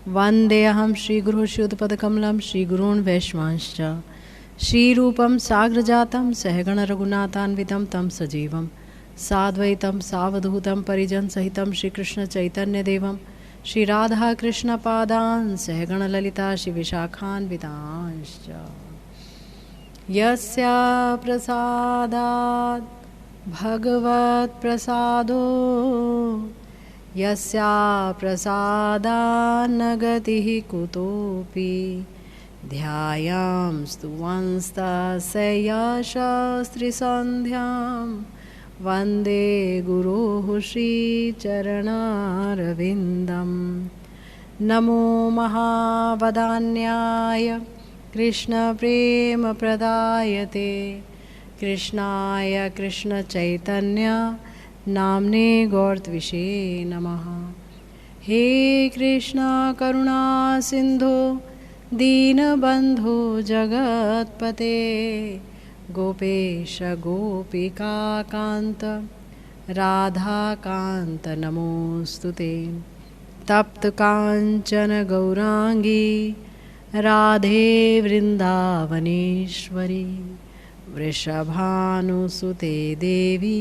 वन्देऽहं श्रीगुरुश्रीयुतपदकमलं श्रीगुरून् वैष्णवांश्च श्रीरूपं साग्रजातं सहगणरघुनाथान्वितं तं सजीवं साद्वैतं सावधूतं परिजनसहितं श्रीकृष्णचैतन्यदेवं श्रीराधाकृष्णपादान् सहगणललिता श्रीविशाखान्वितांश्च यस्य प्रसादात् भगवत्प्रसादो यस्या प्रसादान्न गतिः कुतोऽपि ध्यायां स्तुवंस्तस्य यशस्त्रिसन्ध्यां वन्दे गुरोः श्रीचरणारविन्दं नमो महावदान्याय कृष्णप्रेमप्रदायते कृष्णाय कृष्णचैतन्य नाम्ने गौरत्विषे नमः। हे कृष्ण करुणा सिंधु दीनबंधु जगत्पते गोपेश गोपिका कांत राधा कांत नमोस्तुते। तप्त कांचन गौरांगी राधे वृंदावनेश्वरी वृषभानुसुते देवी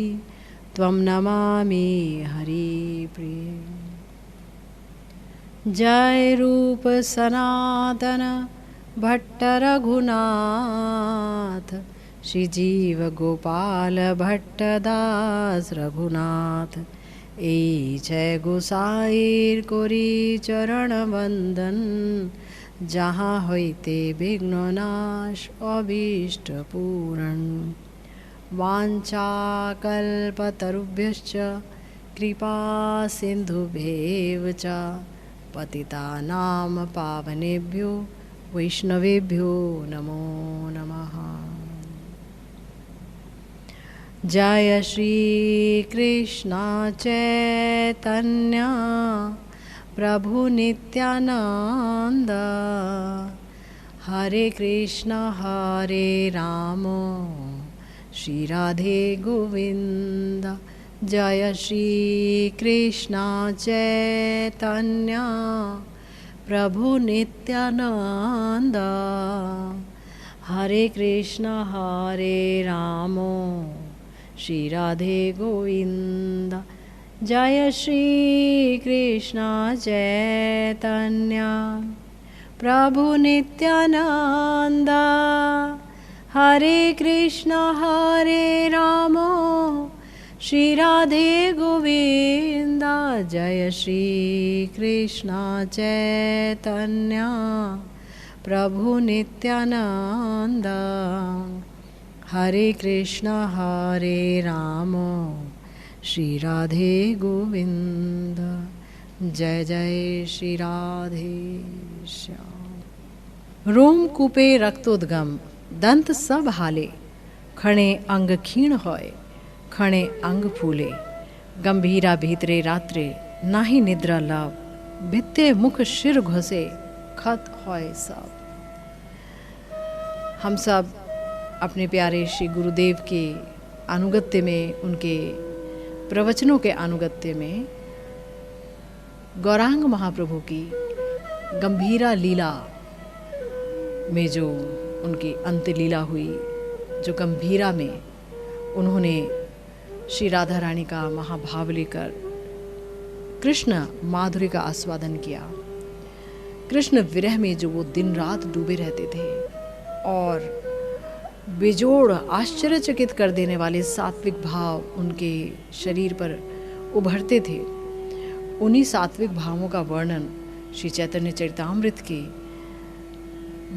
त्वं नमामि हरिप्रिये। जय रूप सनातन भट्ट रघुनाथ श्री जीव गोपाल भट्ट दास रघुनाथ ए जय गोसाईर कोरी चरण वंदन जहाँ होइते विघ्ननाश अभीष्ट पूरण वाञ्छाकल्पतरुभ्यश्च कृपा सिन्धुभ्येव च पतितानां पावनेभ्यो वैष्णवेभ्यो नमो नमः। जय श्री कृष्ण चैतन्य प्रभु नित्यानंद हरे कृष्ण हरे राम श्री राधे गोविंद। जय श्री कृष्ण चैतन्य प्रभु नित्यानंद हरे कृष्ण हरे राम श्री राधे गोविंद। जय श्री कृष्ण चैतन्य प्रभु नित्यानंद हरे कृष्ण हरे राम श्री राधे गोविंद। जय श्री कृष्ण चैतन्य प्रभु नित्यानंद हरे कृष्ण हरे राम श्री राधे गोविंद। जय जय श्री राधे श्याम। रोमकूपे रक्तोद्गम दंत सब हाले खणे अंग क्षीण होय खणे अंग फूले गंभीरा भीतरे रात्रे नाही निद्रा लाभ भित्ते मुख शिर घसे खत होय सब। हम सब अपने प्यारे श्री गुरुदेव के अनुगत्य में उनके प्रवचनों के अनुगत्य में गौरांग महाप्रभु की गंभीरा लीला में जो उनकी अंत लीला हुई जो गंभीरा में उन्होंने श्री राधा रानी का महाभाव लेकर कृष्ण माधुरी का आस्वादन किया। कृष्ण विरह में जो वो दिन रात डूबे रहते थे और बेजोड़ आश्चर्यचकित कर देने वाले सात्विक भाव उनके शरीर पर उभरते थे। उन्हीं सात्विक भावों का वर्णन श्री चैतन्य चरितामृत के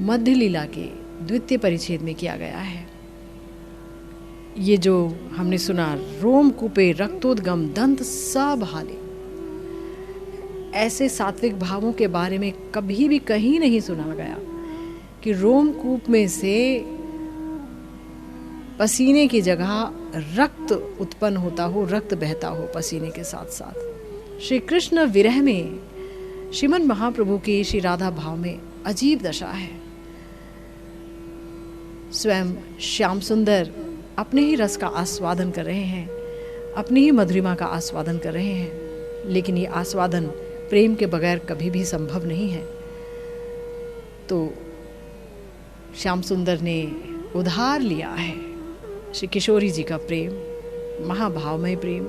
मध्य लीला के द्वितीय परिच्छेद में किया गया है। ये जो हमने सुना रोमकूपे रक्तोद्गम दंत सब हाले, ऐसे सात्विक भावों के बारे में कभी भी कहीं नहीं सुना गया कि रोमकूप में से पसीने की जगह रक्त उत्पन्न होता हो, रक्त बहता हो पसीने के साथ साथ। श्री कृष्ण विरह में श्रीमन महाप्रभु की श्री राधा भाव में अजीब दशा है। स्वयं श्याम सुंदर अपने ही रस का आस्वादन कर रहे हैं, अपनी ही मधुरिमा का आस्वादन कर रहे हैं, लेकिन ये आस्वादन प्रेम के बगैर कभी भी संभव नहीं है। तो श्याम सुंदर ने उधार लिया है श्री किशोरी जी का प्रेम, महाभावमय प्रेम,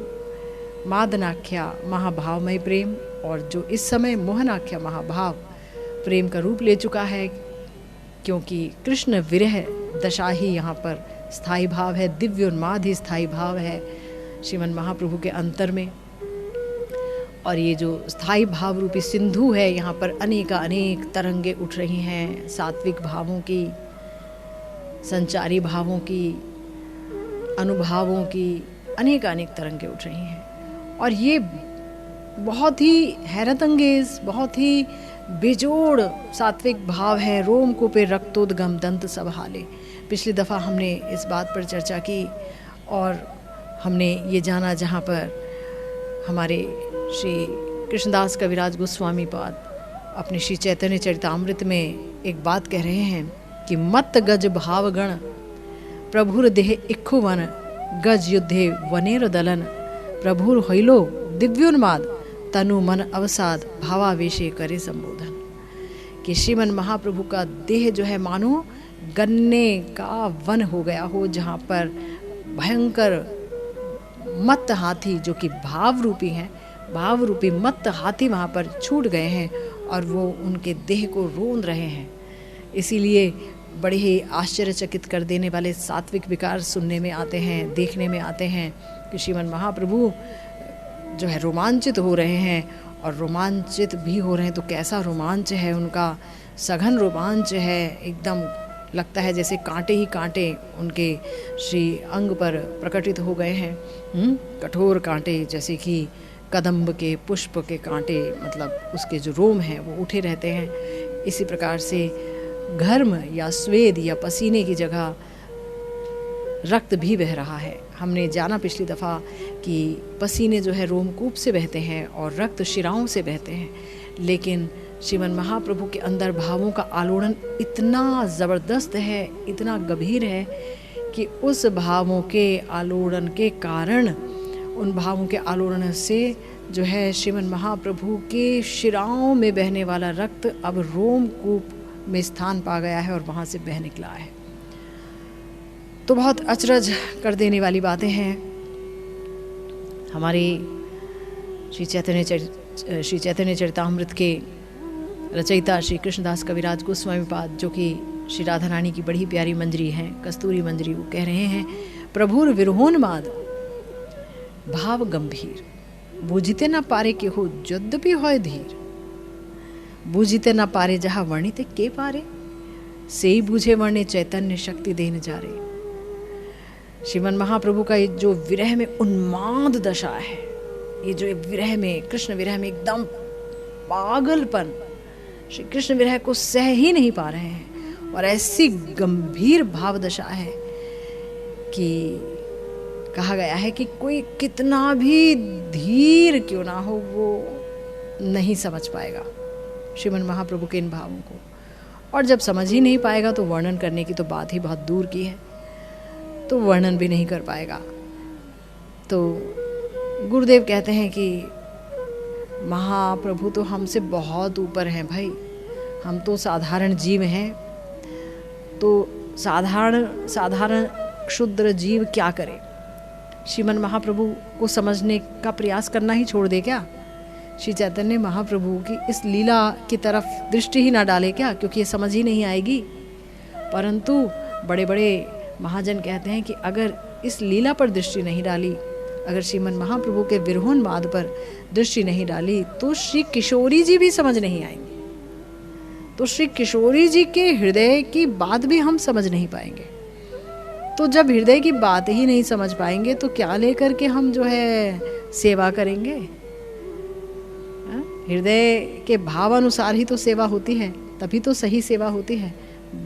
मादनाख्या महाभावमय प्रेम, और जो इस समय मोहनाख्या महाभाव प्रेम का रूप ले चुका है, क्योंकि कृष्ण विरह दशा ही यहाँ पर स्थायी भाव है, दिव्योन्माद ही स्थायी भाव है श्रीमन महाप्रभु के अंतर में। और ये जो स्थायी भाव रूपी सिंधु है, यहाँ पर अनेक तरंगे उठ रही हैं, सात्विक भावों की, संचारी भावों की, अनुभावों की अनेक तरंगे उठ रही हैं। और ये बहुत ही हैरत अंगेज, बहुत ही बेजोड़ सात्विक भाव है। रोम को पे रक्तोद्गम दंत सब हाले। पिछली दफ़ा हमने इस बात पर चर्चा की और हमने ये जाना, जहाँ पर हमारे श्री कृष्णदास कविराज गोस्वामी पाद अपने श्री चैतन्य चरितामृत में एक बात कह रहे हैं कि मत गज भावगण प्रभुर देह इक्खुवन गज युद्धे वनेर दलन प्रभुर होइलो दिव्योन्माद तनु मन अवसाद भावावेशे करे संबोधन। कि श्रीमन महाप्रभु का देह जो है मानो गन्ने का वन हो गया हो, जहाँ पर भयंकर मत हाथी जो कि भाव रूपी हैं, भाव रूपी मत हाथी वहाँ पर छूट गए हैं और वो उनके देह को रोंद रहे हैं। इसीलिए बड़े ही आश्चर्यचकित कर देने वाले सात्विक विकार सुनने में आते हैं, देखने में आते हैं कि श्रीमन महाप्रभु जो है रोमांचित हो रहे हैं, और रोमांचित भी हो रहे हैं तो कैसा रोमांच है उनका, सघन रोमांच है, एकदम लगता है जैसे कांटे ही कांटे उनके श्री अंग पर प्रकटित हो गए हैं। कठोर कांटे, जैसे कि कदम्ब के पुष्प के कांटे, मतलब उसके जो रोम हैं वो उठे रहते हैं। इसी प्रकार से घर्म या स्वेद या पसीने की जगह रक्त भी बह रहा है। हमने जाना पिछली दफ़ा कि पसीने जो है रोमकूप से बहते हैं और रक्त शिराओं से बहते हैं, लेकिन श्रीमन महाप्रभु के अंदर भावों का आलोड़न इतना ज़बरदस्त है, इतना गंभीर है कि उस भावों के आलोड़न के कारण, उन भावों के आलोड़न से जो है श्रीमन महाप्रभु के शिराओं में बहने वाला रक्त अब रोमकूप में स्थान पा गया है और वहाँ से बह निकला है। तो बहुत अचरज कर देने वाली बातें हैं। हमारे श्री चैतन्य चरितामृत के रचयिता श्री कृष्णदास कविराज गोस्वामी पाद, जो कि श्री राधा रानी की बड़ी प्यारी मंजरी हैं, कस्तूरी मंजरी, वो कह रहे हैं प्रभुर विरहोन्माद भाव गंभीर बूझिते न पारे के हो यद्यपि होय धीर बूझिते न पारे जहाँ वर्णित के पारे से ही बूझे वर्णे चैतन्य शक्ति देने जा रहे। श्रीमन महाप्रभु का ये जो विरह में उन्माद दशा है, ये जो विरह में, कृष्ण विरह में एकदम पागलपन, श्री कृष्ण विरह को सह ही नहीं पा रहे हैं, और ऐसी गंभीर भाव दशा है कि कहा गया है कि कोई कितना भी धीर क्यों ना हो वो नहीं समझ पाएगा श्रीमन महाप्रभु के इन भावों को, और जब समझ ही नहीं पाएगा तो वर्णन करने की तो बात ही बहुत दूर की है, तो वर्णन भी नहीं कर पाएगा। तो गुरुदेव कहते हैं कि महाप्रभु तो हमसे बहुत ऊपर हैं भाई, हम तो साधारण जीव हैं, तो साधारण क्षुद्र जीव क्या करे? श्रीमन महाप्रभु को समझने का प्रयास करना ही छोड़ दे क्या? श्री चैतन्य महाप्रभु की इस लीला की तरफ दृष्टि ही ना डाले क्या? क्योंकि ये समझ ही नहीं आएगी। परंतु बड़े बड़े महाजन कहते हैं कि अगर इस लीला पर दृष्टि नहीं डाली, अगर श्रीमन महाप्रभु के विरहोन्माद पर दृष्टि नहीं डाली, तो श्री किशोरी जी भी समझ नहीं आएंगे, तो श्री किशोरी जी के हृदय की बात भी हम समझ नहीं पाएंगे। तो जब हृदय की बात ही नहीं समझ पाएंगे तो क्या लेकर के हम जो है सेवा करेंगे? हृदय के भाव अनुसार ही तो सेवा होती है, तभी तो सही सेवा होती है।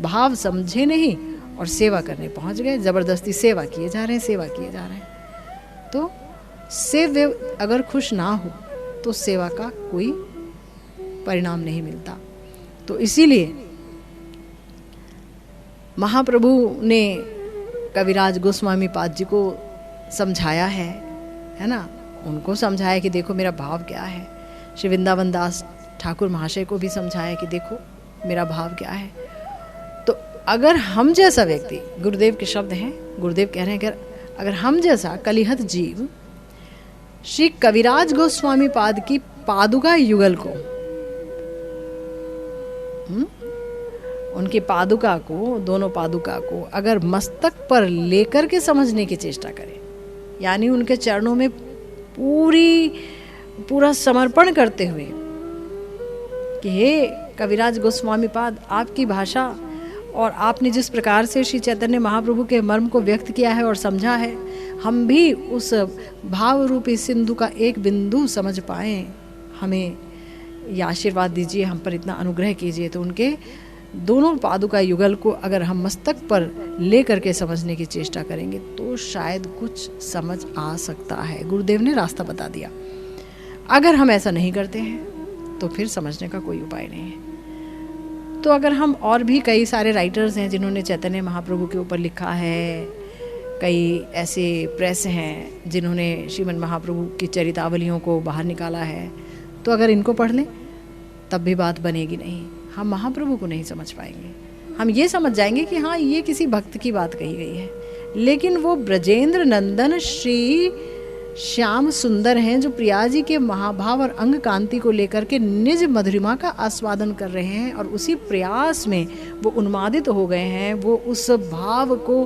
भाव समझे नहीं और सेवा करने पहुंच गए, जबरदस्ती सेवा किए जा रहे हैं, सेवा किए जा रहे हैं। तो सेव्य अगर खुश ना हो तो सेवा का कोई परिणाम नहीं मिलता। तो इसीलिए महाप्रभु ने कविराज गोस्वामी पाद जी को समझाया है ना, उनको समझाया कि देखो मेरा भाव क्या है। श्री वृंदावन दास ठाकुर महाशय को भी समझाया कि देखो मेरा भाव क्या है। तो अगर हम जैसा व्यक्ति, गुरुदेव के शब्द हैं, गुरुदेव कह रहे हैं अगर हम जैसा कलिहत जीव श्री कविराज गोस्वामी पाद की पादुका युगल को, उनकी पादुका को, दोनों पादुका को अगर मस्तक पर लेकर के समझने की चेष्टा करें, यानी उनके चरणों में पूरा समर्पण करते हुए कि हे कविराज गोस्वामी पाद, आपकी भाषा और आपने जिस प्रकार से श्री चैतन्य महाप्रभु के मर्म को व्यक्त किया है और समझा है, हम भी उस भाव रूपी सिंधु का एक बिंदु समझ पाएं, हमें ये आशीर्वाद दीजिए, हम पर इतना अनुग्रह कीजिए। तो उनके दोनों पादुका युगल को अगर हम मस्तक पर ले करके समझने की चेष्टा करेंगे तो शायद कुछ समझ आ सकता है। गुरुदेव ने रास्ता बता दिया। अगर हम ऐसा नहीं करते हैं तो फिर समझने का कोई उपाय नहीं है। तो अगर हम, और भी कई सारे राइटर्स हैं जिन्होंने चैतन्य महाप्रभु के ऊपर लिखा है, कई ऐसे प्रेस हैं जिन्होंने श्रीमद् महाप्रभु की चरितावलियों को बाहर निकाला है, तो अगर इनको पढ़ लें तब भी बात बनेगी नहीं, हम महाप्रभु को नहीं समझ पाएंगे। हम ये समझ जाएंगे कि हाँ ये किसी भक्त की बात कही गई है, लेकिन वो ब्रजेंद्र नंदन श्री श्याम सुंदर हैं जो प्रिया जी के महाभाव और अंग कांति को लेकर के निज मधुरिमा का आस्वादन कर रहे हैं, और उसी प्रयास में वो उन्मादित हो गए हैं। वो उस भाव को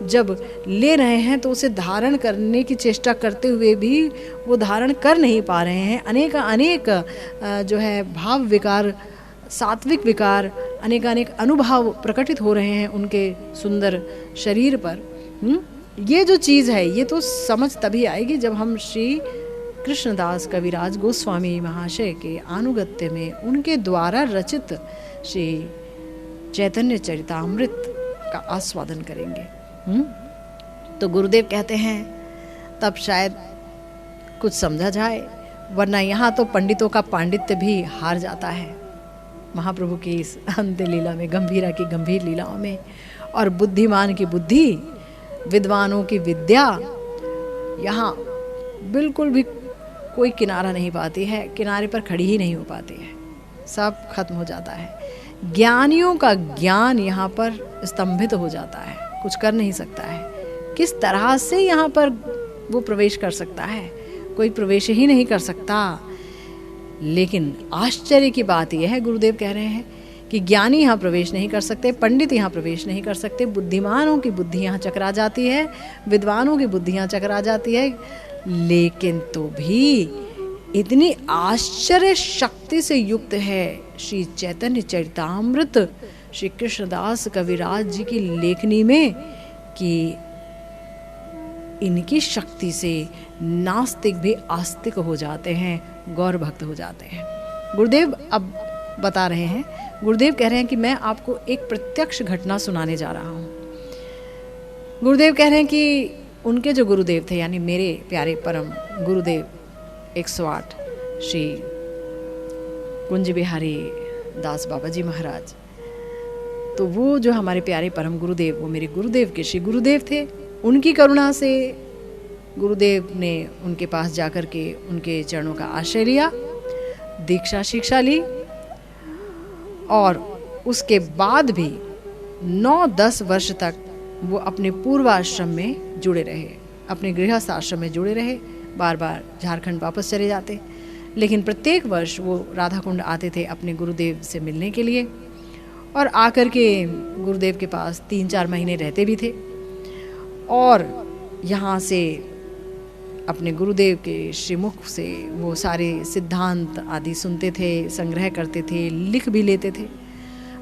जब ले रहे हैं तो उसे धारण करने की चेष्टा करते हुए भी वो धारण कर नहीं पा रहे हैं। अनेक जो है भाव विकार, सात्विक विकार, अनेक अनुभव प्रकटित हो रहे हैं उनके सुंदर शरीर पर। ये जो चीज़ है ये तो समझ तभी आएगी जब हम श्री कृष्णदास कविराज गोस्वामी महाशय के आनुगत्य में उनके द्वारा रचित श्री चैतन्य चरितामृत का आस्वादन करेंगे। तो गुरुदेव कहते हैं तब शायद कुछ समझा जाए, वरना यहाँ तो पंडितों का पांडित्य भी हार जाता है महाप्रभु की इस अंत्य लीला में, गंभीरा की गंभीर लीलाओं में। और बुद्धिमान की बुद्धि, विद्वानों की विद्या यहाँ बिल्कुल भी कोई किनारा नहीं पाती है, किनारे पर खड़ी ही नहीं हो पाती है, सब खत्म हो जाता है। ज्ञानियों का ज्ञान यहाँ पर स्तंभित हो जाता है, कुछ कर नहीं सकता है। किस तरह से यहाँ पर वो प्रवेश कर सकता है? कोई प्रवेश ही नहीं कर सकता। लेकिन आश्चर्य की बात यह है, गुरुदेव कह रहे हैं कि ज्ञानी यहाँ प्रवेश नहीं कर सकते, पंडित यहाँ प्रवेश नहीं कर सकते, बुद्धिमानों की बुद्धि यहाँ चकरा जाती है, विद्वानों की बुद्धि यहाँ चकरा जाती है। लेकिन तो भी इतनी आश्चर्य शक्ति से युक्त है श्री चैतन्य चरितामृत श्री कृष्णदास कविराज जी की लेखनी में कि इनकी शक्ति से नास्तिक भी आस्तिक हो जाते हैं, गौर भक्त हो जाते हैं। गुरुदेव अब बता रहे हैं, गुरुदेव कह रहे हैं कि मैं आपको एक प्रत्यक्ष घटना सुनाने जा रहा हूँ। गुरुदेव कह रहे हैं कि उनके जो गुरुदेव थे, यानी मेरे प्यारे परम गुरुदेव 108 श्री कुंज बिहारी दास बाबा जी महाराज, तो वो जो हमारे प्यारे परम गुरुदेव, वो मेरे गुरुदेव के श्री गुरुदेव थे। उनकी करुणा से गुरुदेव ने उनके पास जाकर के उनके चरणों का आश्रय लिया, दीक्षा शिक्षा ली, और उसके बाद भी 9-10 वर्ष तक वो अपने पूर्वाश्रम में जुड़े रहे, अपने गृहस्थ आश्रम में जुड़े रहे। बार बार झारखंड वापस चले जाते, लेकिन प्रत्येक वर्ष वो राधा कुंड आते थे अपने गुरुदेव से मिलने के लिए, और आकर के गुरुदेव के पास 3-4 महीने रहते भी थे, और यहाँ से अपने गुरुदेव के श्रीमुख से वो सारे सिद्धांत आदि सुनते थे, संग्रह करते थे, लिख भी लेते थे।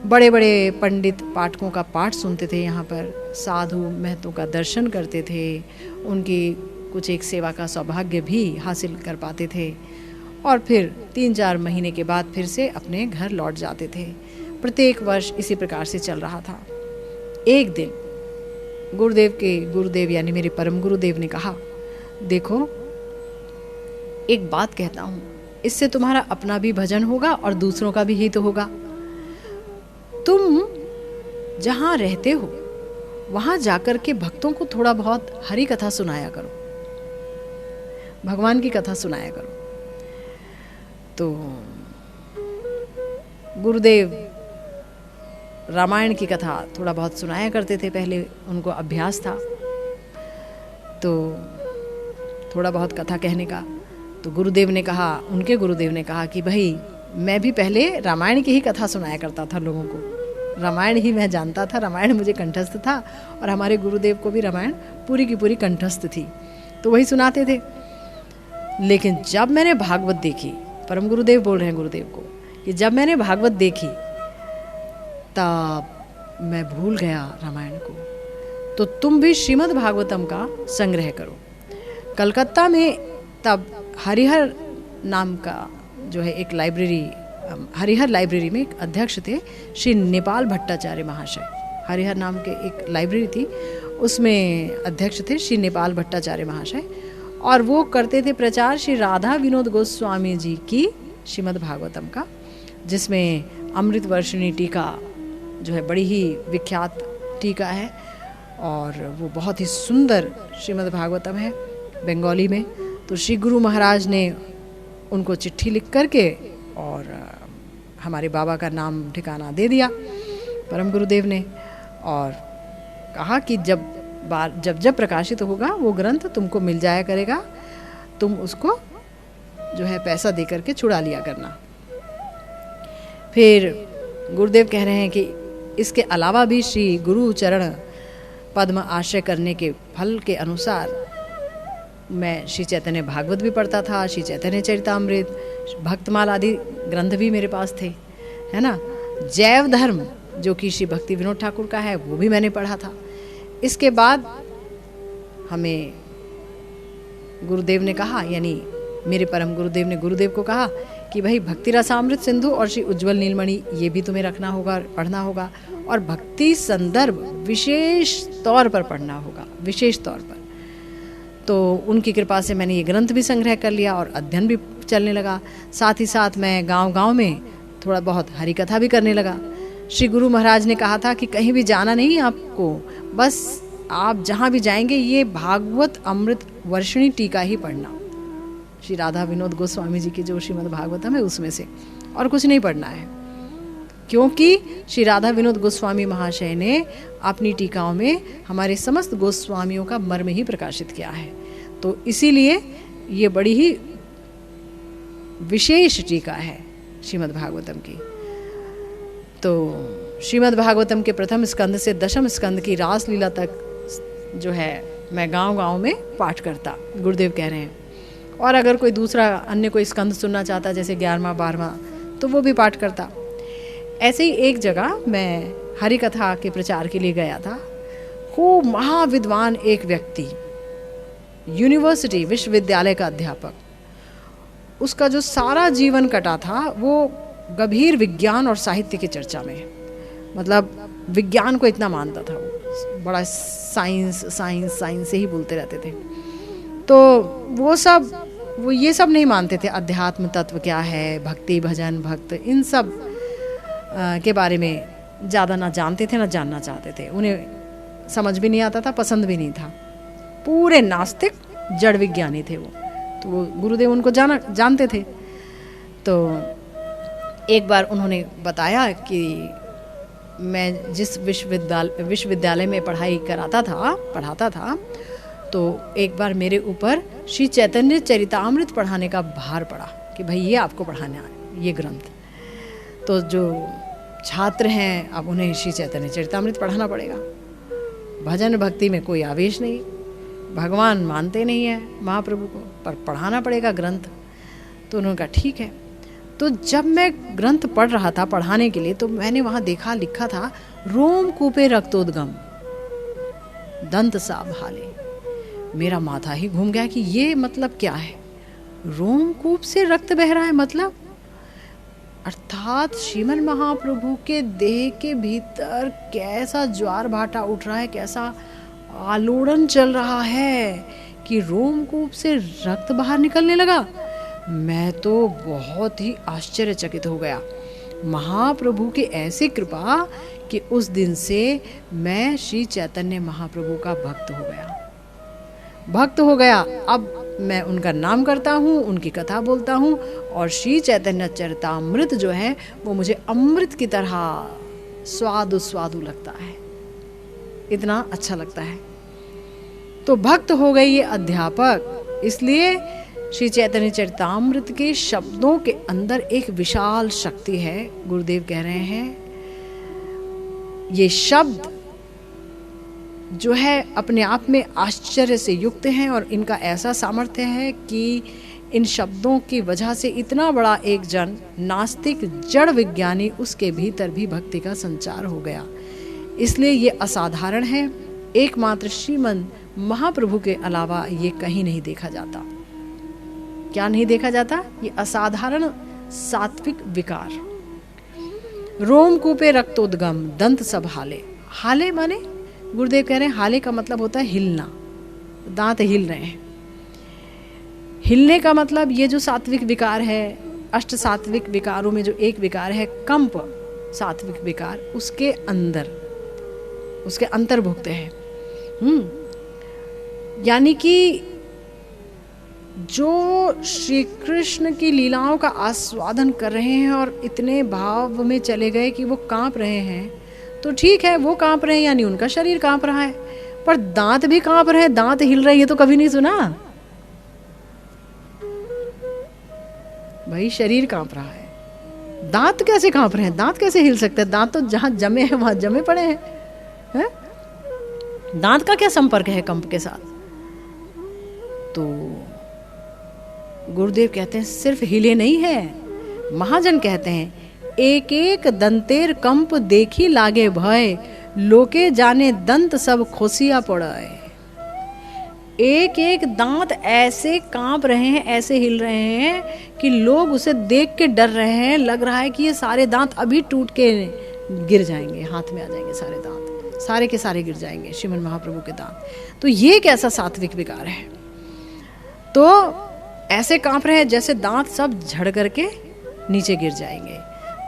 बड़े बड़े पंडित पाठकों का पाठ सुनते थे, यहाँ पर साधु महतों का दर्शन करते थे, उनकी कुछ एक सेवा का सौभाग्य भी हासिल कर पाते थे, और फिर 3-4 महीने के बाद फिर से अपने घर लौट जाते थे। प्रत्येक वर्ष इसी प्रकार से चल रहा था। एक दिन गुरुदेव के गुरुदेव यानी मेरे परम गुरुदेव ने कहा, देखो एक बात कहता हूँ, इससे तुम्हारा अपना भी भजन होगा और दूसरों का भी हित होगा। तुम जहाँ रहते हो वहाँ जाकर के भक्तों को थोड़ा बहुत हरि कथा सुनाया करो, भगवान की कथा सुनाया करो। तो गुरुदेव रामायण की कथा थोड़ा बहुत सुनाया करते थे, पहले उनको अभ्यास था, तो थोड़ा बहुत कथा कहने का। तो गुरुदेव ने कहा, उनके गुरुदेव ने कहा कि भाई मैं भी पहले रामायण की ही कथा सुनाया करता था लोगों को, रामायण ही मैं जानता था, रामायण मुझे कंठस्थ था, और हमारे गुरुदेव को भी रामायण पूरी की पूरी कंठस्थ थी, तो वही सुनाते थे। लेकिन जब मैंने भागवत देखी, परम गुरुदेव बोल रहे हैं गुरुदेव को कि जब मैंने भागवत देखी तब मैं भूल गया रामायण को, तो तुम भी श्रीमद् भागवतम का संग्रह करो। कलकत्ता में तब हरिहर नाम का जो है एक लाइब्रेरी, हरिहर लाइब्रेरी में एक अध्यक्ष थे श्री नेपाल भट्टाचार्य महाशय। हरिहर नाम के एक लाइब्रेरी थी, उसमें अध्यक्ष थे श्री नेपाल भट्टाचार्य महाशय, और वो करते थे प्रचार श्री राधा विनोद गोस्वामी जी की श्रीमद् भागवतम का, जिसमें अमृत वर्षिणी टीका जो है बड़ी ही विख्यात टीका है, और वो बहुत ही सुंदर श्रीमद् भागवतम है बंगाली में। तो श्री गुरु महाराज ने उनको चिट्ठी लिख करके और हमारे बाबा का नाम ठिकाना दे दिया परम गुरुदेव ने, और कहा कि जब प्रकाशित होगा वो ग्रंथ तुमको मिल जाया करेगा, तुम उसको जो है पैसा दे करके छुड़ा लिया करना। फिर गुरुदेव कह रहे हैं कि इसके अलावा भी श्री गुरु चरण पद्म आश्रय करने के फल के अनुसार मैं श्री चैतन्य भागवत भी पढ़ता था, श्री चैतन्य चरितामृत, भक्तमाल आदि ग्रंथ भी मेरे पास थे, है ना। जैव धर्म जो कि श्री भक्ति विनोद ठाकुर का है वो भी मैंने पढ़ा था। इसके बाद हमें गुरुदेव ने कहा, यानी मेरे परम गुरुदेव ने गुरुदेव को कहा कि भाई भक्ति रसामृत सिंधु और श्री उज्ज्वल नीलमणि ये भी तुम्हें रखना होगा, पढ़ना होगा, और भक्ति संदर्भ विशेष तौर पर पढ़ना होगा, विशेष तौर पर। तो उनकी कृपा से मैंने ये ग्रंथ भी संग्रह कर लिया और अध्ययन भी चलने लगा। साथ ही साथ मैं गांव-गांव में थोड़ा बहुत हरि कथा भी करने लगा। श्री गुरु महाराज ने कहा था कि कहीं भी जाना नहीं आपको, बस आप जहाँ भी जाएंगे ये भागवत अमृत वर्षिणी टीका ही पढ़ना, श्री राधा विनोद गोस्वामी जी की जो श्रीमद् भागवतम है उसमें से, और कुछ नहीं पढ़ना है, क्योंकि श्री राधा विनोद गोस्वामी महाशय ने अपनी टीकाओं में हमारे समस्त गोस्वामियों का मर्म ही प्रकाशित किया है। तो इसीलिए ये बड़ी ही विशेष टीका है श्रीमद् भागवतम की। तो श्रीमद् भागवतम के प्रथम स्कंद से दशम स्कंद की रास लीला तक जो है मैं गांव-गांव में पाठ करता, गुरुदेव कह रहे हैं। और अगर कोई दूसरा अन्य कोई स्कंद सुनना चाहता, जैसे 11वां 12वां, तो वो भी पाठ करता। ऐसे ही एक जगह मैं हरि कथा के प्रचार के लिए गया था। खूब महाविद्वान एक व्यक्ति, यूनिवर्सिटी विश्वविद्यालय का अध्यापक, उसका जो सारा जीवन कटा था वो गंभीर विज्ञान और साहित्य की चर्चा में, मतलब विज्ञान को इतना मानता था वो, बड़ा साइंस साइंस साइंस से ही बोलते रहते थे। तो वो ये सब नहीं मानते थे, अध्यात्म तत्व क्या है, भक्ति भजन भक्त, इन सब के बारे में ज़्यादा ना जानते थे ना जानना चाहते थे, उन्हें समझ भी नहीं आता था, पसंद भी नहीं था। पूरे नास्तिक जड़ विज्ञानी थे वो। तो वो गुरुदेव उनको जानते थे। तो एक बार उन्होंने बताया कि मैं जिस विश्वविद्यालय में पढ़ाता था, तो एक बार मेरे ऊपर श्री चैतन्य चरितामृत पढ़ाने का भार पड़ा कि भाई ये आपको पढ़ाना है ये ग्रंथ। तो जो छात्र हैं अब उन्हें श्री चैतन्य चरितामृत पढ़ाना पड़ेगा। भजन भक्ति में कोई आवेश नहीं, भगवान मानते नहीं है महाप्रभु को, पर पढ़ाना पड़ेगा ग्रंथ। तो उन्होंने कहा ठीक है। तो जब मैं ग्रंथ पढ़ रहा था पढ़ाने के लिए, तो मैंने वहाँ देखा लिखा था रोम कूपे रक्तोद्गम दंत सा भाले। मेरा माथा ही घूम गया कि ये मतलब क्या है, रोमकूप से रक्त बह रहा है, मतलब अर्थात श्रीमन महाप्रभु के देह के भीतर कैसा ज्वार भाटा उठ रहा है, कैसा आलोड़न चल रहा है कि रोमकूप से रक्त बाहर निकलने लगा। मैं तो बहुत ही आश्चर्यचकित हो गया। महाप्रभु की ऐसी कृपा कि उस दिन से मैं श्री चैतन्य महाप्रभु का भक्त हो गया। अब मैं उनका नाम करता हूँ, उनकी कथा बोलता हूँ, और श्री चैतन्य चरितामृत जो है वो मुझे अमृत की तरह स्वादु स्वादु लगता है, इतना अच्छा लगता है। तो भक्त हो गए ये अध्यापक। इसलिए श्री चैतन्य चरितामृत के शब्दों के अंदर एक विशाल शक्ति है। गुरुदेव कह रहे हैं ये शब्द जो है अपने आप में आश्चर्य से युक्त हैं, और इनका ऐसा सामर्थ्य है कि इन शब्दों की वजह से इतना बड़ा एक जन नास्तिक जड़ विज्ञानी उसके भीतर भी भक्ति का संचार हो गया। इसलिए ये असाधारण है, एकमात्र श्रीमद् महाप्रभु के अलावा ये कहीं नहीं देखा जाता। क्या नहीं देखा जाता? ये असाधारण सात्विक विकार। रोमकूपे रक्तोद्गम दंत सब हाले। हाले माने गुरुदेव कह रहे हैं हाले का मतलब होता है हिलना, दांत हिल रहे हैं। हिलने का मतलब ये जो सात्विक विकार है, अष्ट सात्विक विकारों में जो एक विकार है कंप सात्विक विकार, उसके अंतर्भुक्त है। यानी कि जो श्री कृष्ण की लीलाओं का आस्वादन कर रहे हैं और इतने भाव में चले गए कि वो कांप रहे हैं, तो ठीक है वो कांप रहे हैं, यानी उनका शरीर कांप रहा है, पर दांत भी कांप रहे हैं, दांत हिल रहे हैं, ये तो कभी नहीं सुना भाई। शरीर कांप रहा है, दांत कैसे कांप रहे हैं? दांत कैसे हिल सकते हैं? दांत तो जहां जमे हैं वहां जमे पड़े हैं, है? दांत का क्या संपर्क है कंप के साथ? तो गुरुदेव कहते हैं सिर्फ हिले नहीं है, महाजन कहते हैं एक एक दंतेर कंप देखी लागे भय, लोके जाने दंत सब खोसिया पड़े। एक एक दांत ऐसे कांप रहे हैं, ऐसे हिल रहे हैं कि लोग उसे देख के डर रहे हैं। लग रहा है कि ये सारे दांत अभी टूट के गिर जाएंगे, हाथ में आ जाएंगे सारे दांत, सारे के सारे गिर जाएंगे श्रीमद् महाप्रभु के दांत। तो ये कैसा सात्विक विकार है? तो ऐसे कांप रहे हैं जैसे दांत सब झड़ करके नीचे गिर जाएंगे।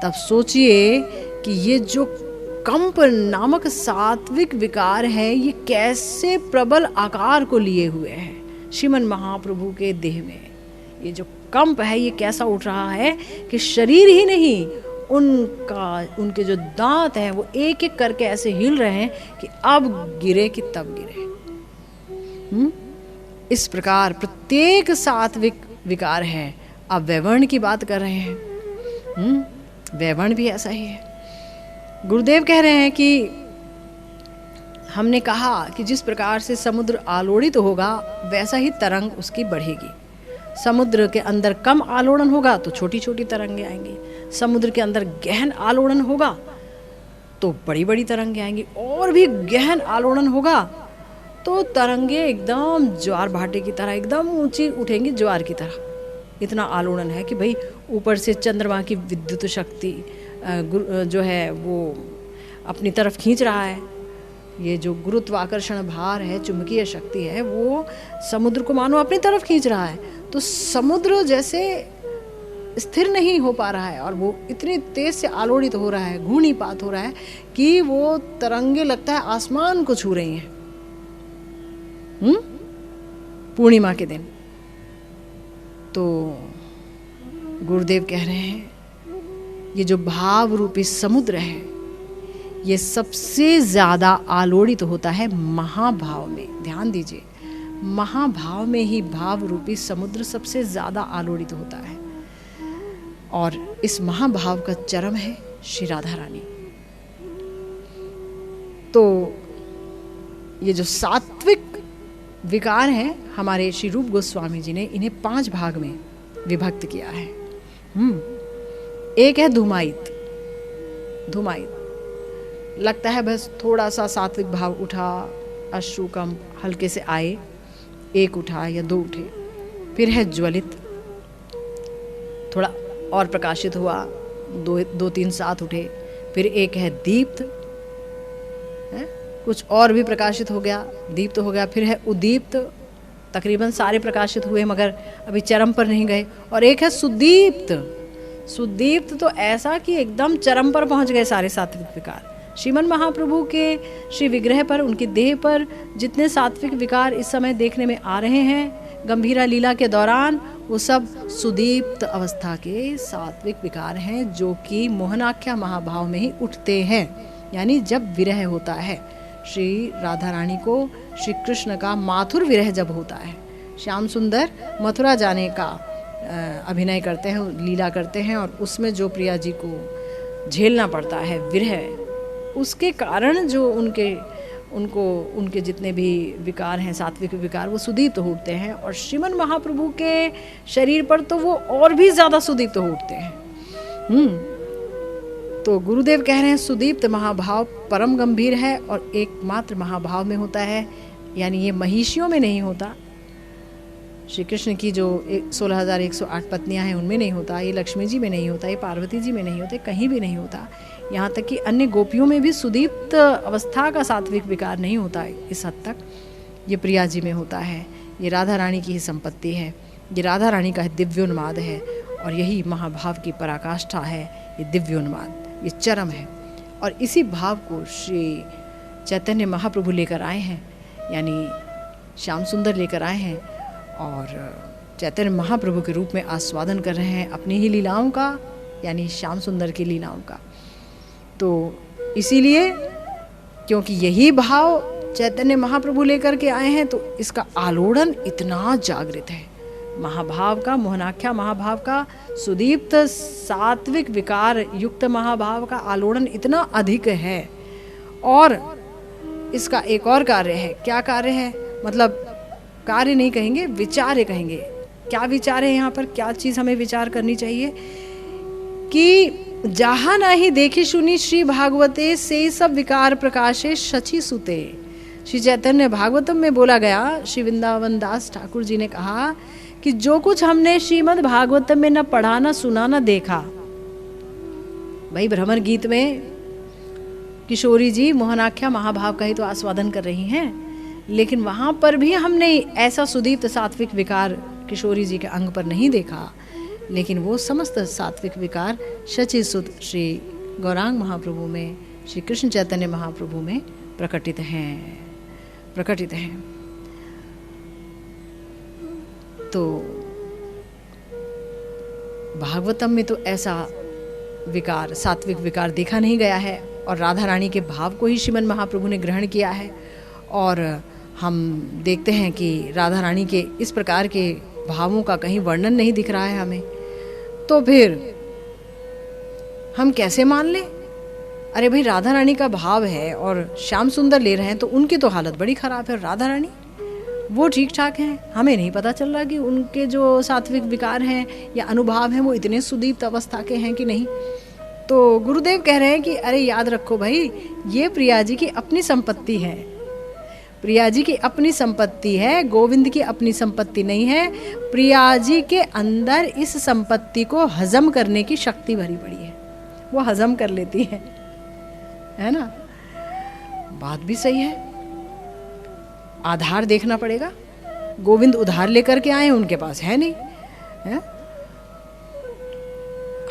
तब सोचिए कि ये जो कंप नामक सात्विक विकार है ये कैसे प्रबल आकार को लिए हुए है श्रीमद् महाप्रभु के देह में। ये जो कंप है ये कैसा उठ रहा है कि शरीर ही नहीं, उनके जो दांत हैं वो एक एक करके ऐसे हिल रहे हैं कि अब गिरे कि तब गिरे। इस प्रकार प्रत्येक सात्विक विकार है। अब वैवर्ण की बात कर रहे हैं, वैवर्ण भी ऐसा ही है। गुरुदेव कह रहे हैं कि हमने कहा कि जिस प्रकार से समुद्र आलोड़ित तो होगा वैसा ही तरंग उसकी बढ़ेगी। समुद्र के अंदर कम आलोड़न होगा तो छोटी छोटी तरंगे आएंगी, समुद्र के अंदर गहन आलोड़न होगा तो बड़ी बड़ी तरंगे आएंगी, और भी गहन आलोड़न होगा तो तरंगे एकदम ज्वार भाटे की तरह एकदम ऊंची उठेंगी, ज्वार की तरह। इतना आलोड़न है कि भाई ऊपर से चंद्रमा की विद्युत शक्ति जो है वो अपनी तरफ खींच रहा है। ये जो गुरुत्वाकर्षण भार है, चुंबकीय शक्ति है, वो समुद्र को मानो अपनी तरफ खींच रहा है। तो समुद्र जैसे स्थिर नहीं हो पा रहा है और वो इतनी तेज से आलोड़ित हो रहा है, घूर्णिपात हो रहा है कि वो तरंगे लगता है आसमान को छू रही हैं। पूर्णिमा के दिन तो गुरुदेव कह रहे हैं ये जो भाव रूपी समुद्र है ये सबसे ज्यादा आलोड़ित होता है महाभाव में। ध्यान दीजिए, महाभाव में ही भाव रूपी समुद्र सबसे ज्यादा आलोड़ित होता है, और इस महाभाव का चरम है श्री राधा रानी। तो ये जो सात्विक विकार है, हमारे श्री रूप गोस्वामी जी ने इन्हें 5 भाग में विभक्त किया है। एक है धूमायित। धूमायित लगता है बस थोड़ा सा सात्विक भाव उठा, अश्रुकम हल्के से आए, 1 उठा या 2 उठे। फिर है ज्वलित, थोड़ा और प्रकाशित हुआ, 2-3 साथ उठे। फिर एक है दीप्त, कुछ और भी प्रकाशित हो गया, दीप्त हो गया। फिर है उदीप्त, तकरीबन सारे प्रकाशित हुए मगर अभी चरम पर नहीं गए। और एक है सुदीप्त। सुदीप्त तो ऐसा कि एकदम चरम पर पहुंच गए सारे सात्विक विकार। श्रीमन महाप्रभु के श्री विग्रह पर, उनके देह पर जितने सात्विक विकार इस समय देखने में आ रहे हैं, गंभीरा लीला के दौरान वो सब सुदीप्त अवस्था के सात्विक विकार हैं जो कि मोहनाख्या महाभाव में ही उठते हैं। यानी जब विरह होता है, श्री राधा रानी को श्री कृष्ण का माथुर विरह जब होता है, श्याम सुंदर मथुरा जाने का अभिनय करते हैं, लीला करते हैं, और उसमें जो प्रिया जी को झेलना पड़ता है विरह, उसके कारण जो उनके जितने भी विकार हैं, सात्विक विकार, वो सुदीप्त उठते हैं। और श्रीमन महाप्रभु के शरीर पर तो वो और भी ज़्यादा सुदीप्त उठते हैं। तो गुरुदेव कह रहे हैं सुदीप्त महाभाव परम गंभीर है और एकमात्र महाभाव में होता है, यानी ये महिषियों में नहीं होता। श्री कृष्ण की जो 16,108 पत्नियां हैं उनमें नहीं होता, ये लक्ष्मी जी में नहीं होता, ये पार्वती जी में नहीं होते, कहीं भी नहीं होता। यहाँ तक कि अन्य गोपियों में भी सुदीप्त अवस्था का सात्विक विकार नहीं होता है इस हद तक। ये प्रिया जी में होता है, ये राधा रानी की ही संपत्ति है, ये राधा रानी का दिव्योन्माद है, और यही महाभाव की पराकाष्ठा है, ये दिव्योन्माद, ये चरम है। और इसी भाव को श्री चैतन्य महाप्रभु लेकर आए हैं, यानी श्याम सुंदर लेकर आए हैं, और चैतन्य महाप्रभु के रूप में आस्वादन कर रहे हैं अपनी ही लीलाओं का, यानी श्याम सुंदर की लीलाओं का। तो इसीलिए क्योंकि यही भाव चैतन्य महाप्रभु लेकर के आए हैं, तो इसका आलोड़न इतना जागृत है। महाभाव का, मोहनाख्या महाभाव का, सुदीप्त सात्विक विकार युक्त महाभाव का आलोड़न इतना अधिक है। और इसका एक और कार्य है। क्या कार्य है? मतलब कार्य नहीं कहेंगे, विचार कहेंगे। क्या विचार है यहाँ पर? क्या चीज़ हमें विचार करनी चाहिए कि जहाँ नाही देखी सुनी श्री भागवते से सब विकार प्रकाशे शचि सुते। श्री चैतन्य भागवतम में बोला गया, श्री वृंदावन दास ठाकुर जी ने कहा कि जो कुछ हमने श्रीमद् भागवतम में न पढ़ा, न सुना, न देखा। भाई भ्रमर गीत में किशोरी जी मोहनाख्या महाभाव का ही तो आस्वादन कर रही हैं, लेकिन वहाँ पर भी हमने ऐसा सुदीप्त सात्विक विकार किशोरी जी के अंग पर नहीं देखा, लेकिन वो समस्त सात्विक विकार शचि सुत श्री गौरांग महाप्रभु में, श्री कृष्ण चैतन्य महाप्रभु में प्रकटित हैं। तो भागवतम में तो ऐसा विकार, सात्विक विकार देखा नहीं गया है, और राधा रानी के भाव को ही श्रीमन महाप्रभु ने ग्रहण किया है। और हम देखते हैं कि राधा रानी के इस प्रकार के भावों का कहीं वर्णन नहीं दिख रहा है हमें, तो फिर हम कैसे मान लें? अरे भाई, राधा रानी का भाव है और श्याम सुंदर ले रहे हैं, तो उनकी तो हालत बड़ी खराब है, और राधा रानी वो ठीक ठाक हैं। हमें नहीं पता चल रहा कि उनके जो सात्विक विकार हैं या अनुभाव हैं वो इतने सुदीप्त अवस्था के हैं कि नहीं। तो गुरुदेव कह रहे हैं कि अरे याद रखो भाई, ये प्रिया जी की अपनी संपत्ति है, प्रिया जी की अपनी संपत्ति है, गोविंद की अपनी संपत्ति नहीं है। प्रिया जी के अंदर इस संपत्ति को हजम करने की शक्ति भरी पड़ी है, वो हजम कर लेती है ना। बात भी सही है, आधार देखना पड़ेगा। गोविंद उधार लेकर के आए, उनके पास है नहीं है?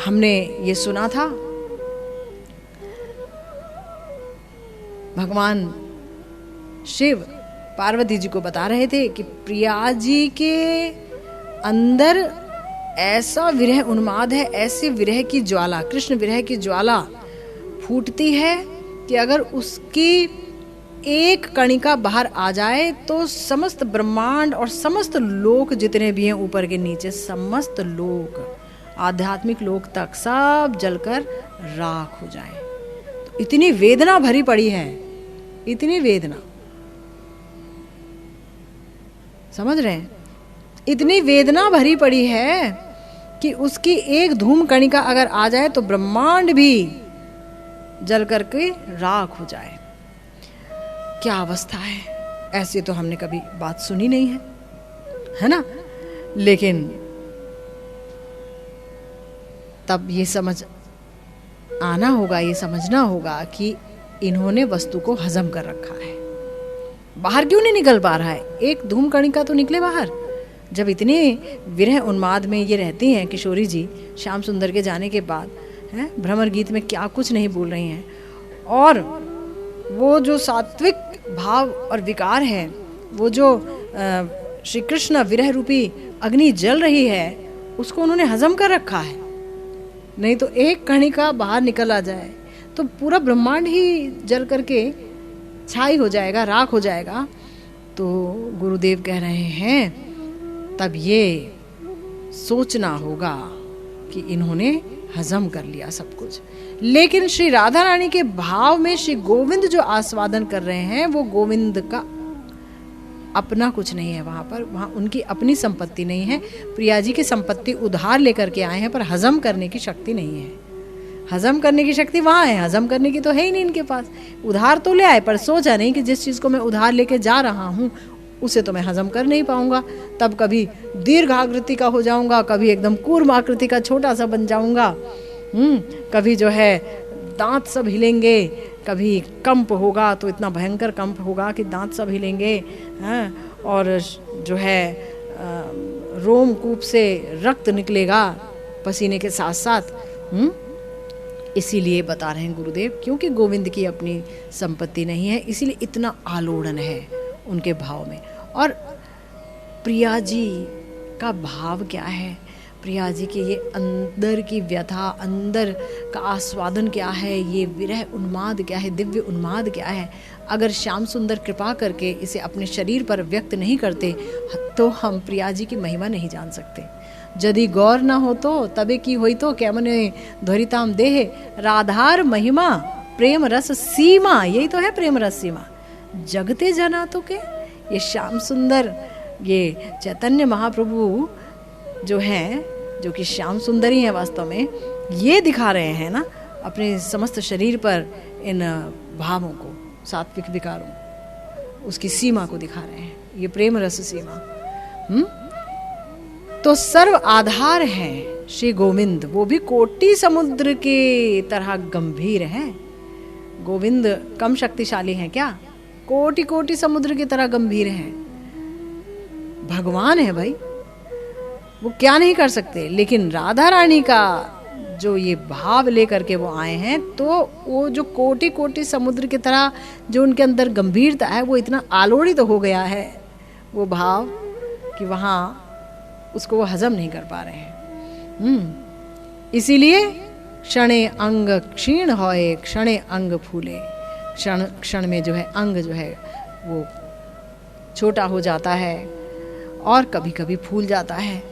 हमने ये सुना था, भगवान शिव पार्वती जी को बता रहे थे कि प्रिया जी के अंदर ऐसा विरह उन्माद है, ऐसे विरह की ज्वाला, कृष्ण विरह की ज्वाला फूटती है कि अगर उसकी एक कणिका बाहर आ जाए तो समस्त ब्रह्मांड और समस्त लोक जितने भी हैं ऊपर के नीचे, समस्त लोक, आध्यात्मिक लोक तक सब जलकर राख हो जाए। तो इतनी वेदना भरी पड़ी है, इतनी वेदना, समझ रहे हैं? इतनी वेदना भरी पड़ी है कि उसकी एक धूम कणिका अगर आ जाए तो ब्रह्मांड भी जल करके राख हो जाए। क्या अवस्था है! ऐसे तो हमने कभी बात सुनी नहीं है ना। लेकिन तब ये समझ आना होगा, ये समझना होगा कि इन्होंने वस्तु को हजम कर रखा है। बाहर क्यों नहीं निकल पा रहा है? एक धूम कणिका तो निकले बाहर। जब इतने विरह उन्माद में ये रहती हैं किशोरी जी, श्याम सुंदर के जाने के बाद, हैं, भ्रमर गीत में क्या कुछ नहीं बोल रही हैं, और वो जो सात्विक भाव और विकार है, वो जो श्री कृष्ण विरह रूपी अग्नि जल रही है उसको उन्होंने हजम कर रखा है, नहीं तो एक कणिका बाहर निकल आ जाए तो पूरा ब्रह्मांड ही जल करके छाई हो जाएगा, राख हो जाएगा। तो गुरुदेव कह रहे हैं तब ये सोचना होगा कि इन्होंने हजम कर लिया सब कुछ। लेकिन श्री राधा रानी के भाव में श्री गोविंद जो आस्वादन कर रहे हैं वो गोविंद का अपना कुछ नहीं है वहां पर, वहां उनकी अपनी संपत्ति नहीं है। प्रिया जी की संपत्ति उधार लेकर के आए हैं पर हजम करने की शक्ति नहीं है। हजम करने की शक्ति वहां है, हजम करने की तो है ही नहीं इनके पास। उधार तो ले आए पर सोचा नहीं कि जिस चीज को मैं उधार लेके जा रहा हूं उसे तो मैं हजम कर नहीं पाऊंगा, तब कभी दीर्घ आकृति का हो जाऊंगा, कभी एकदम कूर्म आकृति का छोटा सा बन जाऊंगा, कभी जो है दांत सब हिलेंगे, कभी कंप होगा तो इतना भयंकर कंप होगा कि दांत सब हिलेंगे, और जो है रोमकूप से रक्त निकलेगा पसीने के साथ साथ। इसीलिए बता रहे हैं गुरुदेव, क्योंकि गोविंद की अपनी संपत्ति नहीं है, इसीलिए इतना आलोड़न है उनके भाव में। और प्रिया जी का भाव क्या है, प्रिया जी के ये अंदर की व्यथा, अंदर का आस्वादन क्या है, ये विरह उन्माद क्या है, दिव्य उन्माद क्या है। अगर श्याम सुंदर कृपा करके इसे अपने शरीर पर व्यक्त नहीं करते तो हम प्रिया जी की महिमा नहीं जान सकते। यदि गौर न हो तो तबे की होई तो कैमने ध्वरिताम देहे राधार महिमा प्रेम रस सीमा, यही तो है प्रेम रस सीमा। जगते जना तो के ये श्याम सुंदर, ये चैतन्य महाप्रभु जो हैं, जो कि श्याम सुंदर ही हैं वास्तव में, ये दिखा रहे हैं ना अपने समस्त शरीर पर इन भावों को, सात्विक विकारों, उसकी सीमा को दिखा रहे हैं, ये प्रेम रस सीमा। तो सर्व आधार हैं श्री गोविंद, वो भी कोटि समुद्र के तरह गंभीर हैं। गोविंद कम शक्तिशाली हैं क्या? कोटि कोटि समुद्र की तरह गंभीर हैं। भगवान है भाई, वो क्या नहीं कर सकते। लेकिन राधा रानी का जो ये भाव लेकर के वो आए हैं, तो वो जो कोटि कोटि समुद्र की तरह जो उनके अंदर गंभीरता है, वो इतना आलोड़ित हो गया है वो भाव कि वहाँ उसको वो हजम नहीं कर पा रहे हैं। इसीलिए क्षणे अंग क्षीण होए क्षणे अंग फूले, क्षण क्षण में जो है अंग जो है वो छोटा हो जाता है और कभी कभी फूल जाता है,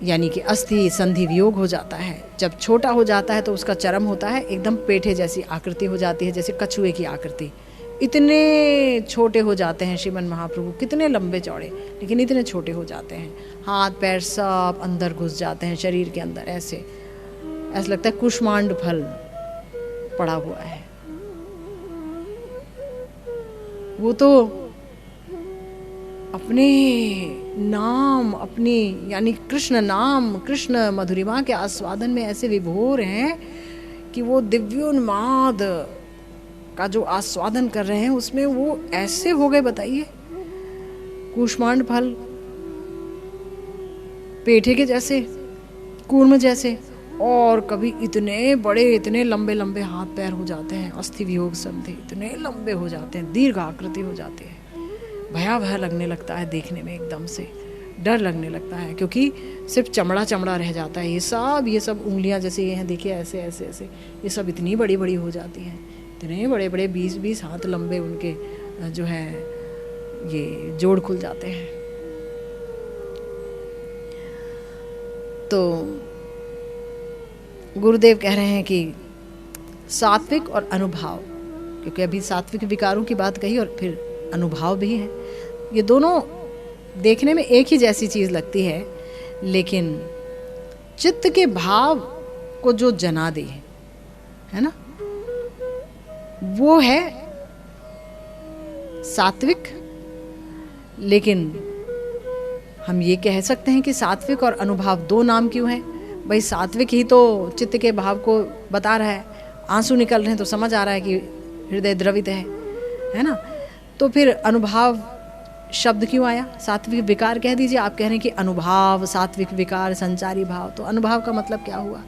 यानी कि अस्थि संधि वियोग हो जाता है। जब छोटा हो जाता है तो उसका चरम होता है, एकदम पेठे जैसी आकृति हो जाती है, जैसे कछुए की आकृति। इतने छोटे हो जाते हैं श्रीमन महाप्रभु, कितने लंबे चौड़े, लेकिन इतने छोटे हो जाते हैं, हाथ पैर सब अंदर घुस जाते हैं शरीर के अंदर। ऐसे ऐसा लगता है कुष्मांड फल पड़ा हुआ है। वो तो अपने नाम, अपनी यानी कृष्ण नाम, कृष्ण मधुरिमा के आस्वादन में ऐसे विभोर हैं कि वो दिव्योन्माद का जो आस्वादन कर रहे हैं उसमें वो ऐसे हो गए, बताइए, कूष्मांड फल पेठे के जैसे, कूर्म जैसे, और कभी इतने बड़े, इतने लंबे लंबे हाथ पैर हो जाते हैं, अस्थि वियोग संधि, इतने लंबे हो जाते हैं, दीर्घ आकृति हो जाती है, भयावह लगने लगता है देखने में, एकदम से डर लगने लगता है, क्योंकि सिर्फ चमड़ा चमड़ा रह जाता है। ये सब उंगलियां जैसे ये हैं, देखिए ऐसे ऐसे ऐसे, ये सब इतनी बड़ी बड़ी हो जाती हैं, इतने बड़े बड़े 20-20 हाथ लंबे उनके जो है ये जोड़ खुल जाते हैं। तो गुरुदेव कह रहे हैं कि सात्विक और अनुभाव, क्योंकि अभी सात्विक विकारों की बात कही और फिर अनुभाव भी है, ये दोनों देखने में एक ही जैसी चीज लगती है, लेकिन चित्त के भाव को जो जना दे, है ना, वो है सात्विक। लेकिन हम ये कह सकते हैं कि सात्विक और अनुभाव दो नाम क्यों हैं? भाई सात्विक ही तो चित्त के भाव को बता रहा है, आंसू निकल रहे हैं तो समझ आ रहा है कि हृदय द्रवित है ना। तो फिर अनुभाव शब्द क्यों आया? सात्विक विकार कह दीजिए, आप कह रहे हैं कि अनुभाव, सात्विक विकार, संचारी भाव, तो अनुभाव का मतलब क्या हुआ?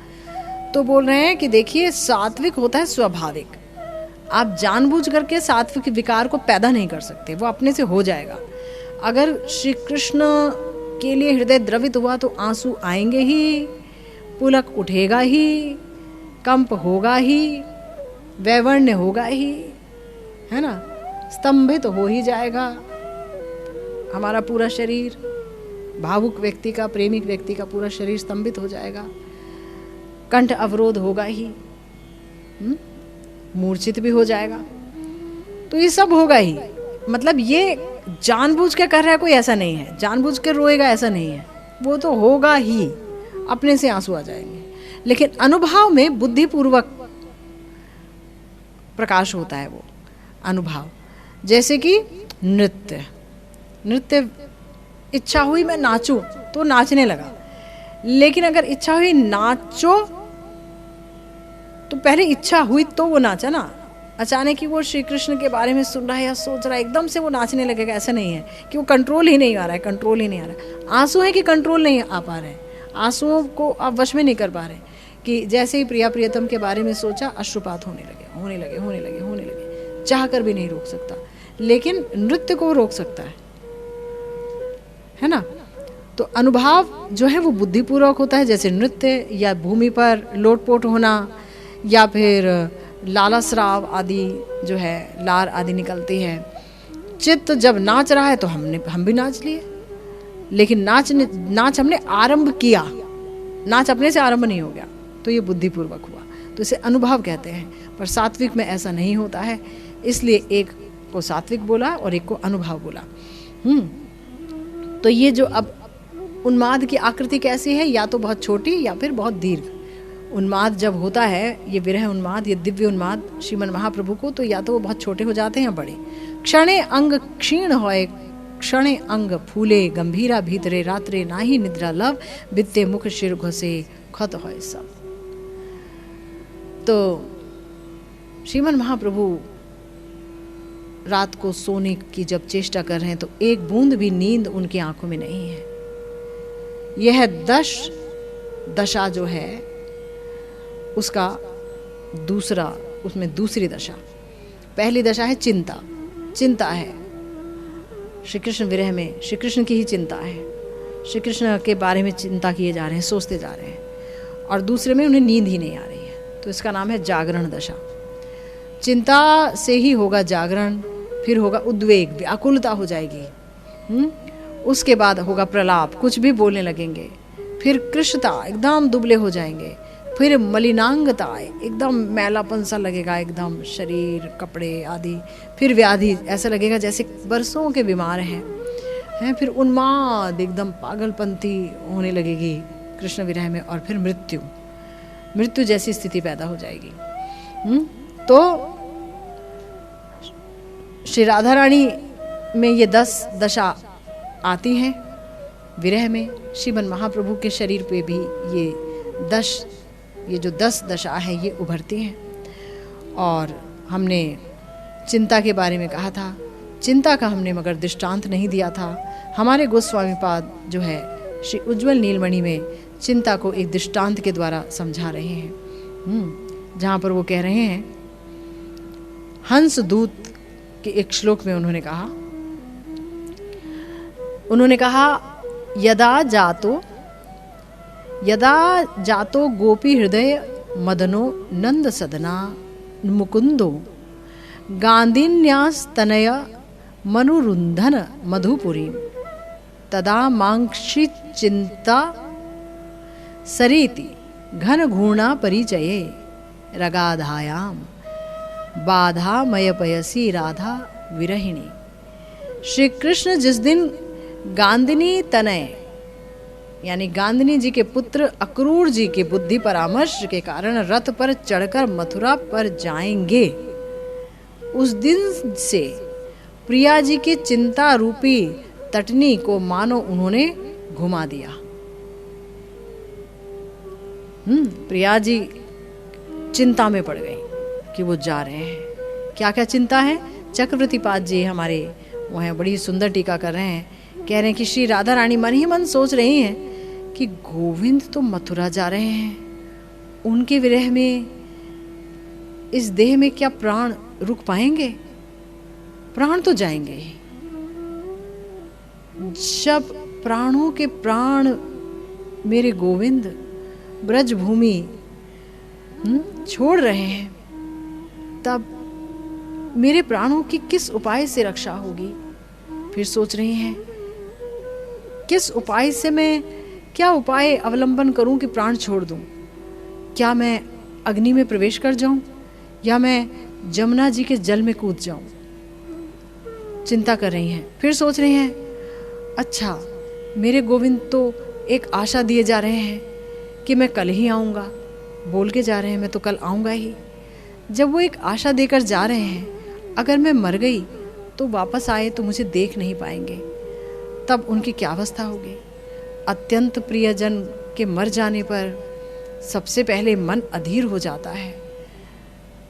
तो बोल रहे हैं कि देखिए, सात्विक होता है स्वाभाविक, आप जानबूझ करके सात्विक विकार को पैदा नहीं कर सकते, वो अपने से हो जाएगा। अगर श्री कृष्ण के लिए हृदय द्रवित हुआ तो आंसू आएंगे ही, पुलक उठेगा ही, कंप होगा ही, वैवर्ण्य होगा ही, है ना, स्तंभित हो ही जाएगा हमारा पूरा शरीर। भावुक व्यक्ति का, प्रेमिक व्यक्ति का पूरा शरीर स्तंभित हो जाएगा, कंठ अवरोध होगा ही, मूर्छित भी हो जाएगा। तो ये सब होगा ही। मतलब ये जानबूझ के कर रहा है कोई, ऐसा नहीं है, जानबूझ के रोएगा ऐसा नहीं है, वो तो होगा ही, अपने से आंसू आ जाएंगे। लेकिन अनुभव में बुद्धिपूर्वक प्रकाश होता है वो अनुभव। जैसे कि नृत्य, नृत्य इच्छा हुई मैं नाचूं तो नाचने लगा, लेकिन अगर इच्छा हुई नाचो तो पहले इच्छा हुई तो वो नाचा ना। अचानक ही वो श्री कृष्ण के बारे में सुन रहा है या सोच रहा है, एकदम से वो नाचने लगेगा, ऐसा नहीं है कि वो कंट्रोल ही नहीं आ रहा है, कंट्रोल ही नहीं आ रहा है। आंसू है कि कंट्रोल नहीं आ पा रहे हैं, आंसुओं को आप वश में नहीं कर पा रहे, कि जैसे ही प्रिया प्रियतम के बारे में सोचा अश्रुपात होने लगे, होने लगे, होने लगे, होने लगे, चाह कर भी नहीं रोक सकता। लेकिन नृत्य को रोक सकता है ना। तो अनुभव जो है वो बुद्धिपूर्वक होता है, जैसे नृत्य या भूमि पर लोटपोट होना, या फिर लाला स्राव आदि जो है, लार आदि निकलती है। चित्त जब नाच रहा है तो हम भी नाच लिए, लेकिन नाच हमने आरंभ किया, नाच अपने से आरंभ नहीं हो गया, तो ये बुद्धिपूर्वक हुआ, तो इसे अनुभव कहते हैं। पर सात्विक में ऐसा नहीं होता है, इसलिए एक को सात्विक बोला और एक को अनुभव बोला। तो ये जो अब उन्माद की आकृति कैसी है, या तो बहुत छोटी या फिर बहुत दीर्घ। उन्माद जब होता है, ये विरह उन्माद, ये दिव्य उन्माद श्रीमन महाप्रभु को, तो या तो वो बहुत छोटे हो जाते हैं या बड़े। क्षणे अंग क्षीण होए, क्षणे अंग फूले, गंभीरा भीतरे रात्रे नाही निद्रा लव, बित्ते मुख शिर घसे खत होए सब। तो श्रीमन महाप्रभु रात को सोने की जब चेष्टा कर रहे हैं तो एक बूंद भी नींद उनकी आंखों में नहीं है। यह दशा जो है उसका उसमें दूसरी दशा, पहली दशा है चिंता, चिंता है श्री कृष्ण विरह में, श्री कृष्ण की ही चिंता है, श्री कृष्ण के बारे में चिंता किए जा रहे हैं, सोचते जा रहे हैं, और दूसरे में उन्हें नींद ही नहीं आ रही है, तो इसका नाम है जागरण दशा। चिंता से ही होगा जागरण, फिर होगा उद्वेग, व्याकुलता हो जाएगी, उसके बाद होगा प्रलाप, कुछ भी बोलने लगेंगे, फिर कृष्णता, एकदम दुबले हो जाएंगे, फिर मलिनांगता, एकदम मैलापन सा लगेगा, एकदम शरीर, कपड़े आदि, फिर व्याधि, ऐसा लगेगा जैसे बरसों के बीमार हैं, फिर उन्माद, एकदम पागलपंथी होने लगेगी कृष्ण विरह में, और फिर मृत्यु जैसी स्थिति पैदा हो जाएगी। तो श्री राधा रानी में ये 10 दशा आती हैं विरह में, श्रीमन महाप्रभु के शरीर पे भी ये जो 10 दशा है ये उभरती हैं। और हमने चिंता के बारे में कहा था, चिंता का हमने मगर दृष्टांत नहीं दिया था। हमारे गोस्वामी पाद जो है श्री उज्ज्वल नीलमणि में चिंता को एक दृष्टांत के द्वारा समझा रहे हैं, जहाँ पर वो कह रहे हैं, हंस दूत के एक श्लोक में उन्होंने कहा यदा जातो गोपी हृदय मदनो नंद सदना मुकुंदो गांधीन्यास तनय मनुरुंधन मधुपुरी तदा मांक्षि चिंता सरेति घन घूर्णा परिचये रगाधायाम बाधा मयपयसी राधा विरहिणी। श्री कृष्ण जिस दिन गांधिनी तनय यानी गांधिनी जी के पुत्र अक्रूर जी के बुद्धि परामर्श के कारण रथ पर चढ़कर मथुरा पर जाएंगे, उस दिन से प्रिया जी की चिंता रूपी तटनी को मानो उन्होंने घुमा दिया। प्रिया जी चिंता में पड़ गई कि वो जा रहे हैं। क्या क्या चिंता है? चक्रवर्ती पाद जी हमारे वो हैं, बड़ी सुंदर टीका कर रहे हैं, कह रहे हैं कि श्री राधा रानी मन ही मन सोच रही हैं कि गोविंद तो मथुरा जा रहे हैं, उनके विरह में इस देह में क्या प्राण रुक पाएंगे? प्राण तो जाएंगे ही। जब प्राणों के प्राण मेरे गोविंद ब्रज भूमि छोड़ रहे हैं, तब मेरे प्राणों की किस उपाय से रक्षा होगी? फिर सोच रही हैं किस उपाय से, मैं क्या उपाय अवलंबन करूं कि प्राण छोड़ दूं? क्या मैं अग्नि में प्रवेश कर जाऊं या मैं जमुना जी के जल में कूद जाऊं? चिंता कर रही हैं। फिर सोच रही हैं अच्छा, मेरे गोविंद तो एक आशा दिए जा रहे हैं कि मैं कल ही आऊँगा, बोल के जा रहे हैं मैं तो कल आऊँगा ही। जब वो एक आशा देकर जा रहे हैं, अगर मैं मर गई तो वापस आए तो मुझे देख नहीं पाएंगे, तब उनकी क्या अवस्था होगी? अत्यंत प्रियजन के मर जाने पर सबसे पहले मन अधीर हो जाता है,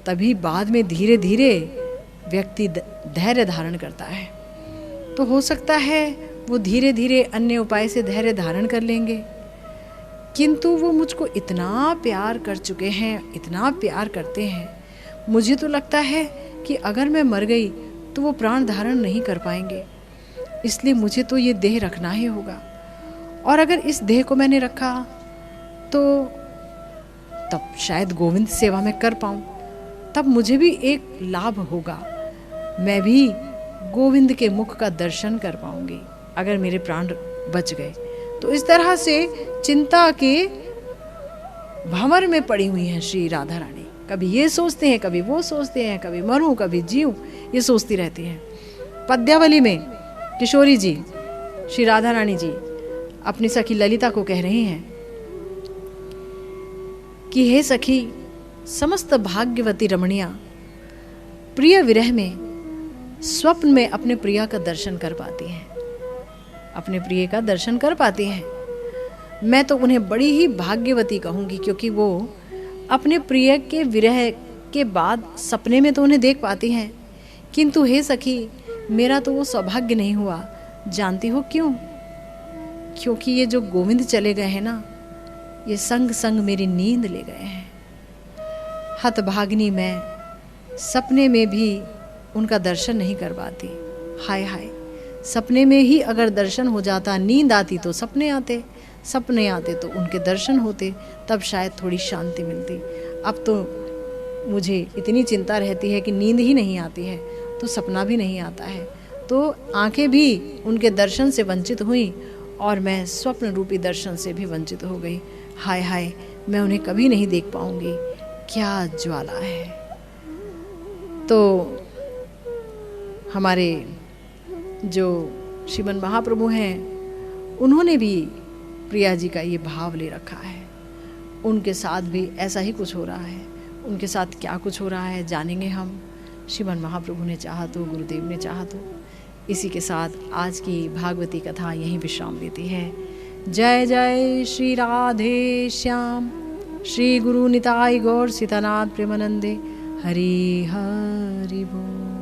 तभी बाद में धीरे धीरे व्यक्ति धैर्य धारण करता है। तो हो सकता है वो धीरे धीरे अन्य उपाय से धैर्य धारण कर लेंगे, किंतु वो मुझको इतना प्यार कर चुके हैं, इतना प्यार करते हैं, मुझे तो लगता है कि अगर मैं मर गई तो वो प्राण धारण नहीं कर पाएंगे। इसलिए मुझे तो ये देह रखना ही होगा, और अगर इस देह को मैंने रखा तो तब शायद गोविंद सेवा में कर पाऊँ, तब मुझे भी एक लाभ होगा, मैं भी गोविंद के मुख का दर्शन कर पाऊंगी अगर मेरे प्राण बच गए। तो इस तरह से चिंता के भंवर में पड़ी हुई हैं श्री राधा रानी। कभी ये सोचते हैं, कभी वो सोचते हैं, कभी मरूं कभी जीऊं, ये सोचती रहती हैं। पद्यावली में किशोरी जी श्री राधा रानी जी अपनी सखी ललिता को कह रही हैं कि हे सखी, समस्त भाग्यवती रमणियां प्रिय विरह में स्वप्न में अपने प्रिया का दर्शन कर पाती हैं, अपने प्रिय का दर्शन कर पाती हैं। मैं तो उन्हें बड़ी ही भाग्यवती कहूँगी, क्योंकि वो अपने प्रिय के विरह के बाद सपने में तो उन्हें देख पाती हैं, किंतु हे सखी, मेरा तो वो सौभाग्य नहीं हुआ। जानती हो क्यों? क्योंकि ये जो गोविंद चले गए हैं ना, ये संग संग मेरी नींद ले गए हैं। हतभागिनी मैं सपने में भी उनका दर्शन नहीं कर पाती। हाय हाय, सपने में ही अगर दर्शन हो जाता, नींद आती तो सपने आते, सपने आते तो उनके दर्शन होते, तब शायद थोड़ी शांति मिलती। अब तो मुझे इतनी चिंता रहती है कि नींद ही नहीं आती है, तो सपना भी नहीं आता है, तो आंखें भी उनके दर्शन से वंचित हुई और मैं स्वप्न रूपी दर्शन से भी वंचित हो गई। हाय हाय, मैं उन्हें कभी नहीं देख पाऊंगी, क्या ज्वाला है। तो हमारे जो श्रीमन महाप्रभु हैं, उन्होंने भी प्रिया जी का ये भाव ले रखा है। उनके साथ भी ऐसा ही कुछ हो रहा है। उनके साथ क्या कुछ हो रहा है जानेंगे हम, श्रीमन महाप्रभु ने चाहा तो, गुरुदेव ने चाहा तो। इसी के साथ आज की भागवती कथा यहीं विश्राम लेती है। जय जय श्री राधे श्याम, श्री गुरु निताई गौर सीतानाथ प्रेमानंदे, हरि हरि बोल।